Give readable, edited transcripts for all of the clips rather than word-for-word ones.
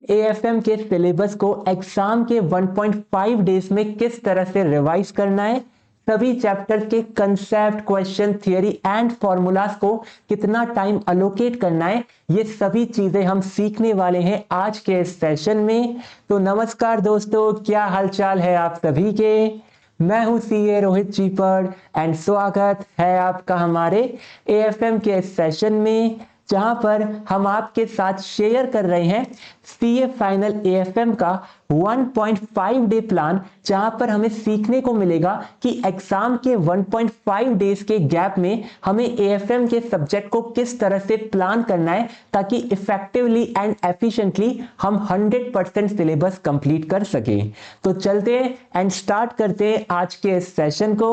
AFM के syllabus को exam के 1.5 डेज में किस तरह से रिवाइज करना है, सभी चैप्टर के concept, question, theory and formulas को कितना टाइम अलोकेट करना है, ये सभी चीजें हम सीखने वाले हैं आज के इस सेशन में। तो नमस्कार दोस्तों, क्या हालचाल है आप सभी के। मैं हूं सीए रोहित चीपड़ एंड स्वागत है आपका हमारे एएफएम के इस सेशन में, जहां पर हम आपके साथ शेयर कर रहे हैं सीए फाइनल एएफएम का 1.5 डे प्लान, जहां पर हमें सीखने को मिलेगा कि एग्जाम के 1.5 डेज के गैप में हमें एएफएम के सब्जेक्ट को किस तरह से प्लान करना है ताकि इफेक्टिवली एंड एफिशिएंटली हम 100% सिलेबस कंप्लीट कर सके। तो चलते एंड स्टार्ट करते हैं आज के इस सेशन को।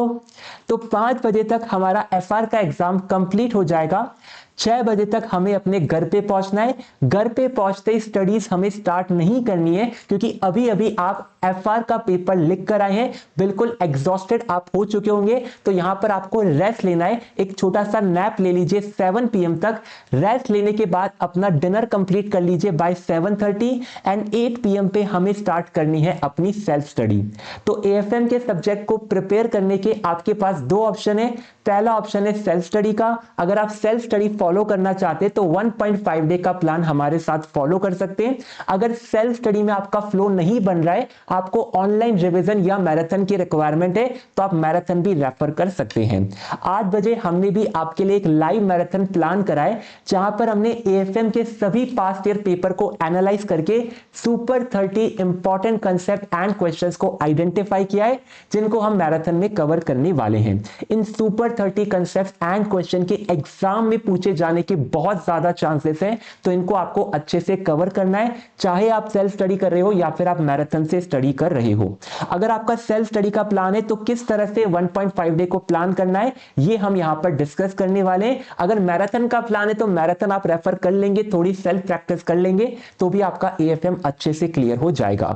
तो 5 बजे तक हमारा एफआर का एग्जाम कंप्लीट हो जाएगा। 6 बजे तक हमें अपने घर पे पहुंचना है। घर पे पहुंचते ही स्टडीज हमें स्टार्ट नहीं करनी है, क्योंकि अभी अभी आप एफआर का पेपर लिख कर आए हैं, बिल्कुल एग्जॉस्टेड आप हो चुके होंगे। तो यहां पर आपको रेस्ट लेना है, एक छोटा सा नैप ले लीजिए 7 PM तक। रेस्ट लेने के बाद अपना डिनर कंप्लीट कर लीजिए बाय 7:30 एंड 8 PM पे हमें स्टार्ट करनी है अपनी सेल्फ स्टडी। तो एएफएम के सब्जेक्ट को प्रिपेयर करने के आपके पास 2 ऑप्शन है। पहला ऑप्शन है सेल्फ स्टडी का। अगर आप सेल्फ स्टडी फॉलो करना चाहते हैं तो 1.5 डे का प्लान हमारे साथ फॉलो कर सकते हैं। अगर सेल्फ स्टडी में आपका फ्लो नहीं बन रहा है, आपको ऑनलाइन रिवीजन या मैराथन की रिक्वायरमेंट है, तो आप मैराथन भी रेफर कर सकते हैं। 8 बजे हमने भी आपके लिए एक लाइव मैराथन प्लान करा है, जहां पर हमने एएफएम के सभी पास्ट ईयर पेपर को एनालाइज करके super 30 important concept and questions को आइडेंटिफाई किया है, जिनको हम मैराथन में कवर करने वाले हैं। इन सुपर 30 कंसेप्ट एंड क्वेश्चन के एग्जाम में पूछे जाने के बहुत ज्यादा चांसेस हैं, तो इनको आपको अच्छे से कवर करना है, चाहे आप सेल्फ स्टडी कर रहे हो या फिर आप मैराथन से स्टडी कर रहे हो। अगर आपका सेल्फ स्टडी का प्लान है तो किस तरह से 1.5 डे को प्लान करना है, ये हम यहां पर डिस्कस करने वाले हैं। अगर मैराथन का प्लान है तो मैराथन आप रेफर कर लेंगे, थोड़ी सेल्फ प्रैक्टिस कर लेंगे, तो भी आपका एएफएम अच्छे से क्लियर हो जाएगा।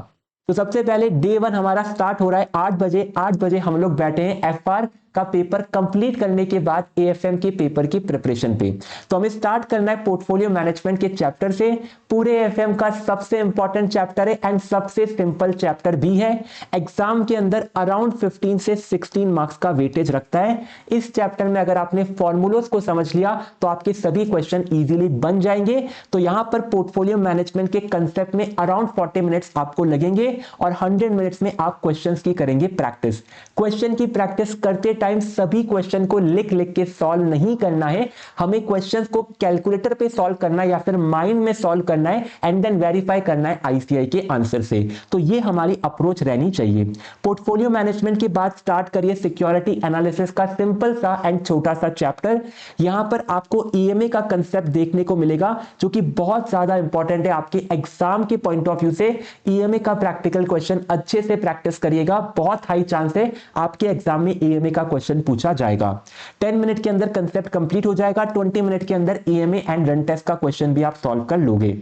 तो सबसे पहले डे 1 हमारा स्टार्ट हो रहा है 8 बजे। 8 बजे हम लोग बैठे हैं एफआर का पेपर कंप्लीट करने के बाद एएफएम के पेपर की प्रिपरेशन पे। तो हमें स्टार्ट करना है पोर्टफोलियो मैनेजमेंट के चैप्टर से। पूरे एएफएम का सबसे इंपॉर्टेंट चैप्टर है एंड सबसे सिंपल चैप्टर भी है। एग्जाम के अंदर अराउंड 15 से 16 मार्क्स का वेटेज रखता है। इस चैप्टर में अगर आपने फॉर्मूलोज को समझ लिया तो आपके सभी क्वेश्चन इजीली बन जाएंगे। तो यहां पर पोर्टफोलियो मैनेजमेंट के कंसेप्ट में अराउंड 40 मिनट्स आपको लगेंगे और 100 मिनट्स में आप क्वेश्चंस की करेंगे प्रैक्टिस। क्वेश्चन की प्रैक्टिस करते टाइम सभी क्वेश्चन को लिख लिख के सॉल्व नहीं करना है, हमें क्वेश्चंस को कैलकुलेटर पे सॉल्व करना है या फिर माइंड में सॉल्व करना है एंड देन वेरीफाई करना है आईसीआई के आंसर से। तो ये हमारी अप्रोच रहनी चाहिए। पोर्टफोलियो मैनेजमेंट के बाद स्टार्ट करिए सिक्योरिटी एनालिसिस का सिंपल सा एंड छोटा सा चैप्टर। यहां पर आपको ईएमए का कंसेप्ट देखने को मिलेगा, जो कि बहुत ज्यादा इंपॉर्टेंट है आपके एग्जाम के पॉइंट ऑफ व्यू से। ईएमए का प्रैक्टिकल क्वेश्चन अच्छे से प्रैक्टिस करिएगा, बहुत हाई चांस है आपके एग्जाम में ईएमए का क्वेश्चन पूछा जाएगा। 10 मिनट के अंदर कंसेप्ट कंप्लीट हो जाएगा, 20 मिनट के अंदर ईएमए एंड रन टेस्ट का क्वेश्चन भी आप सॉल्व कर लोगे।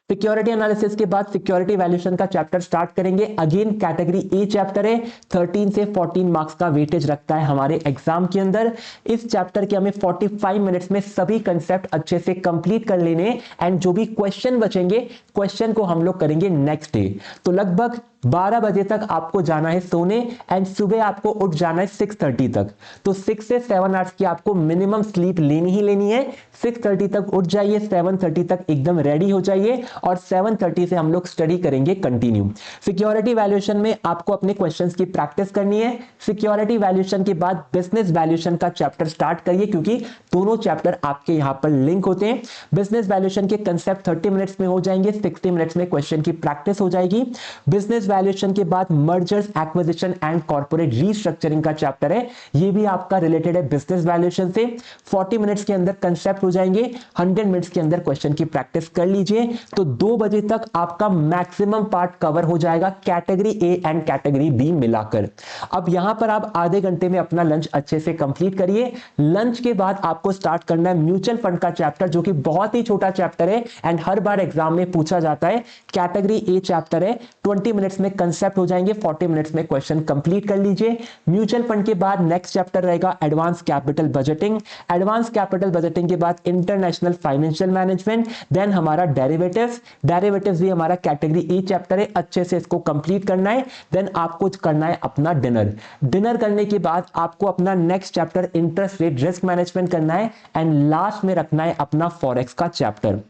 सिक्योरिटी एनालिसिस के बाद सिक्योरिटी वैल्यूएशन का चैप्टर स्टार्ट करेंगे। अगेन कैटेगरी ए चैप्टर है, 13 से 14 मार्क्स का वेटेज रखता है हमारे एग्जाम के अंदर। इस चैप्टर के हमें 45 मिनट्स में सभी कंसेप्ट अच्छे से कंप्लीट कर लेने एंड जो भी क्वेश्चन बचेंगे, क्वेश्चन को हम लोग करेंगे नेक्स्ट डे। तो लगभग 12 बजे तक आपको जाना है सोने एंड सुबह आपको उठ जाना है 6:30 तक। तो 6 से 7 आवर्स की आपको मिनिमम स्लीप लेनी ही लेनी है। 6:30 तक उठ जाइए, 7:30 तक एकदम रेडी हो जाइए और 7:30 से हम लोग स्टडी करेंगे कंटिन्यू। सिक्योरिटी वैल्यूएशन में आपको अपने क्वेश्चंस की प्रैक्टिस करनी है। सिक्योरिटी वैल्यूएशन के बाद बिजनेस वैल्यूएशन का चैप्टर स्टार्ट करिए, क्योंकि दोनों चैप्टर आपके यहां पर लिंक होते हैं। बिजनेस वैल्यूएशन के कंसेप्ट 30 मिनट्स में हो जाएंगे, 60 मिनट्स में क्वेश्चन की प्रैक्टिस हो जाएगी। बिजनेस वैल्यूएशन के बाद mergers, acquisition and corporate restructuring का चैप्टर है, ये भी आपका रिलेटेड है बिजनेस वैल्यूएशन से। 40 मिनट्स के अंदर कंसेप्ट हो जाएंगे, 100 मिनट्स के अंदर क्वेश्चन की प्रैक्टिस कर लीजिए। तो 2 बजे तक आपका मैक्सिमम पार्ट कवर हो जाएगा category A and category B मिलाकर। अब यहां पर आप आधे घंटे में अपना लंच अच्छे से कंप्लीट करिए। लंच के बाद आपको स्टार्ट करना है म्यूचुअल फंड का चैप्टर, जो कि बहुत ही छोटा चैप्टर है एंड हर बार एग्जाम में पूछा जाता है। कैटेगरी ए चैप्टर है, 20 मिनट्स में कंसेप्ट हो जाएंगे, 40 मिनट्स में क्वेश्चन कंप्लीट कर लीजिए। म्यूचुअल फंड के बाद नेक्स्ट चैप्टर रहेगा advance capital budgeting. Advance capital budgeting के बाद इंटरनेशनल फाइनेंशियल मैनेजमेंट, देन हमारा डेरिवेटिव्स डेरिवेटिव्स भी हमारा कैटेगरी ई चैप्टर है, अच्छे से इसको कंप्लीट करना है। देन आपको करना है अपना डिनर करने के बाद आपको अपना next chapter interest rate risk management करना है एंड लास्ट में रखना है अपना फॉरेक्स का चैप्टर।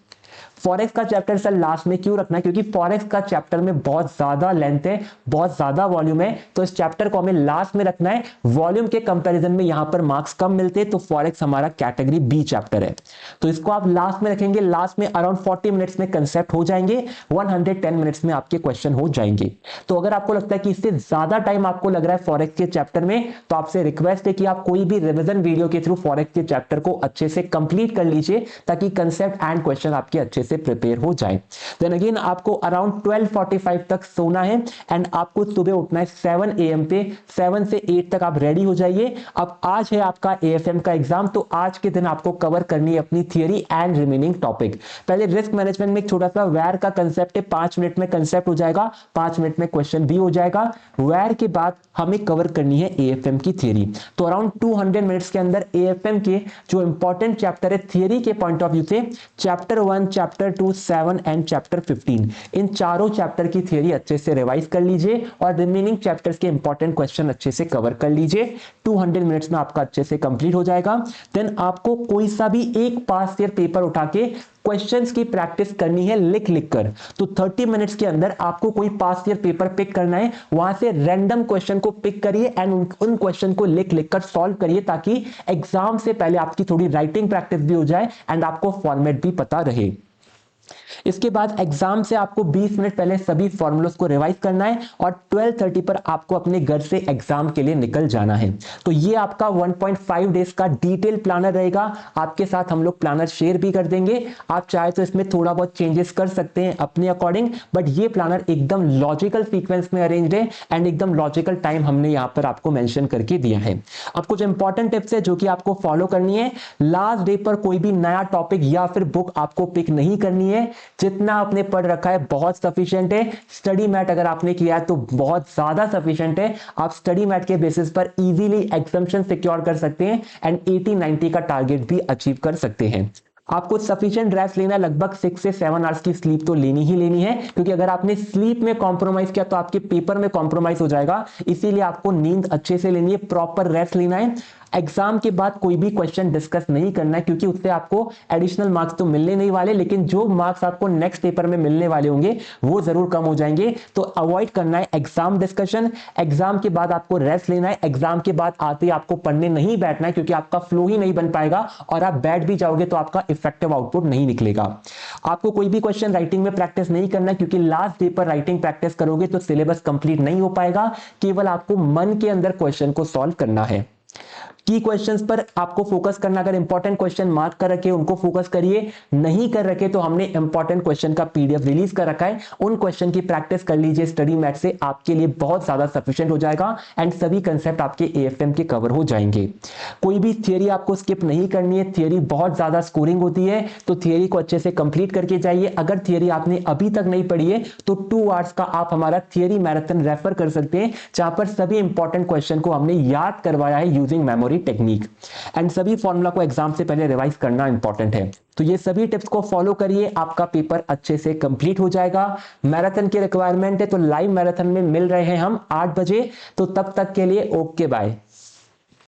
फॉरेक्स का चैप्टर सर लास्ट में क्यों रखना है? क्योंकि फॉरेक्स का चैप्टर में बहुत ज्यादा लेंथ है, बहुत ज्यादा वॉल्यूम है, तो इस चैप्टर को हमें लास्ट में रखना है। वॉल्यूम के कंपैरिजन में यहां पर मार्क्स कम मिलते हैं, तो फॉरेक्स हमारा कैटेगरी बी चैप्टर है, तो इसको आप लास्ट में रखेंगे। लास्ट में अराउंड 40 मिनट्स में कंसेप्ट हो जाएंगे, 110 मिनट्स में आपके क्वेश्चन हो जाएंगे। तो अगर आपको लगता है कि इससे ज्यादा टाइम आपको लग रहा है फॉरेक्स के चैप्टर में, तो आपसे रिक्वेस्ट है कि आप कोई भी रिवीजन वीडियो के थ्रू फॉरेक्स के चैप्टर को अच्छे से कंप्लीट कर लीजिए, ताकि कंसेप्ट एंड क्वेश्चन आपके अच्छे से प्रिपेयर हो जाए। देन अगेन आपको अराउंड 12:45 तक सोना है एंड आपको सुबह उठना है 7 AM पे। 7 से 8 तक आप रेडी हो जाइए। अब आज है आपका AFM का एग्जाम, तो आज के दिन आपको कवर करनी है अपनी थियरी एंड रिमेनिंग टॉपिक। पहले रिस्क मैनेजमेंट में एक छोटा सा वेयर का कंसेप्ट है, 5 मिनट में कंसेप्ट हो जाएगा, 5 मिनट में क्वेश्चन भी हो जाएगा। वेयर के बाद हमें कवर करनी है AFM की थियरी। तो अराउंड 200 मिनट्स के अंदर AFM के जो इंपॉर्टेंट चैप्टर है थियरी के पॉइंट ऑफ व्यू से, चैप्टर 1, चैप्टर 2, 7 एंड चैप्टर 15, इन चारों चैप्टर की थियरी अच्छे से रिवाइज कर लीजिए और रिमेनिंग चैप्टर्स के इंपॉर्टेंट क्वेश्चन अच्छे से कवर कर लीजिए। 200 मिनट्स में आपका अच्छे से कंप्लीट हो जाएगा। देन आपको कोई सा भी एक पास ईयर पेपर उठा के क्वेश्चंस की प्रैक्टिस करनी है लिख लिख कर। तो 30 मिनट्स के अंदर आपको कोई पास ईयर पेपर पिक करना है, वहां से रैंडम क्वेश्चन को पिक करिए एंड उन क्वेश्चन को लिख लिख कर सॉल्व करिए, ताकि एग्जाम से पहले आपकी थोड़ी राइटिंग प्रैक्टिस भी हो जाए एंड आपको फॉर्मेट भी पता रहे। इसके बाद एग्जाम से आपको 20 मिनट पहले सभी फॉर्मूलों को रिवाइज करना है और 12:30 पर आपको अपने घर से एग्जाम के लिए निकल जाना है। तो ये आपका 1.5 डेज का डिटेल प्लानर रहेगा। आपके साथ हम लोग प्लानर शेयर भी कर देंगे, आप चाहे तो इसमें थोड़ा बहुत चेंजेस कर सकते हैं अपने अकॉर्डिंग, बट ये प्लानर एकदम लॉजिकल सीक्वेंस में अरेंज्ड है एंड एकदम लॉजिकल टाइम हमने यहां पर आपको मेंशन करके दिया है। अब कुछ इंपॉर्टेंट टिप्स है जो कि आपको फॉलो करनी है। लास्ट डे पर कोई भी नया टॉपिक या फिर बुक आपको पिक नहीं करनी है। जितना आपने पढ़ रखा है बहुत सफिशिएंट है। स्टडी मैट अगर आपने किया है तो बहुत ज्यादा सफिशिएंट है। आप स्टडी मैट के बेसिस पर इजीली एग्जम्पशन सिक्योर कर सकते हैं एंड 80-90 का टारगेट भी अचीव कर सकते हैं। आपको सफिशिएंट रेस्ट लेना है, लगभग 6 से 7 आवर्स की स्लीप तो लेनी ही लेनी है, क्योंकि अगर आपने स्लीप में कॉम्प्रोमाइज किया तो आपके पेपर में कॉम्प्रोमाइज हो जाएगा। इसीलिए आपको नींद अच्छे से लेनी है, प्रॉपर रेस्ट लेना है। एग्जाम के बाद कोई भी क्वेश्चन डिस्कस नहीं करना है, क्योंकि उससे आपको एडिशनल मार्क्स तो मिलने नहीं वाले, लेकिन जो मार्क्स आपको नेक्स्ट पेपर में मिलने वाले होंगे वो जरूर कम हो जाएंगे। तो अवॉइड करना है एग्जाम डिस्कशन। एग्जाम के बाद आपको रेस्ट लेना है। एग्जाम के बाद आते ही आपको पढ़ने नहीं बैठना है, क्योंकि आपका फ्लो ही नहीं बन पाएगा और आप बैठ भी जाओगे तो आपका इफेक्टिव आउटपुट नहीं निकलेगा। आपको कोई भी क्वेश्चन राइटिंग में प्रैक्टिस नहीं करना, क्योंकि लास्ट डे पर राइटिंग प्रैक्टिस करोगे तो सिलेबस कंप्लीट नहीं हो पाएगा। केवल आपको मन के अंदर क्वेश्चन को सॉल्व करना है। की क्वेश्चंस पर आपको फोकस करना। अगर इंपॉर्टेंट क्वेश्चन मार्क कर रखे उनको फोकस करिए, नहीं कर रखे तो हमने इंपॉर्टेंट क्वेश्चन का पीडीएफ रिलीज कर रखा है, उन क्वेश्चन की प्रैक्टिस कर लीजिए स्टडी मैट से, आपके लिए बहुत ज्यादा सफिशिएंट हो जाएगा एंड सभी कंसेप्ट आपके एएफएम के कवर हो जाएंगे। कोई भी थियरी आपको स्किप नहीं करनी है, थियरी बहुत ज्यादा स्कोरिंग होती है, तो थियरी को अच्छे से कंप्लीट करके जाइए। अगर थियरी आपने अभी तक नहीं पढ़ी है तो 2 आवर्स का आप हमारा थियरी मैराथन रेफर कर सकते हैं, जहां पर सभी इंपॉर्टेंट क्वेश्चन को हमने याद करवाया है यूजिंग मेमोरी टेक्निक एंड सभी फॉर्मूला को एग्जाम से पहले रिवाइज करना इंपॉर्टेंट है। तो ये सभी टिप्स को फॉलो करिए, आपका पेपर अच्छे से कंप्लीट हो जाएगा। मैराथन की रिक्वायरमेंट है तो लाइव मैराथन में मिल रहे हैं हम 8 बजे, तो तब तक के लिए ओके बाय।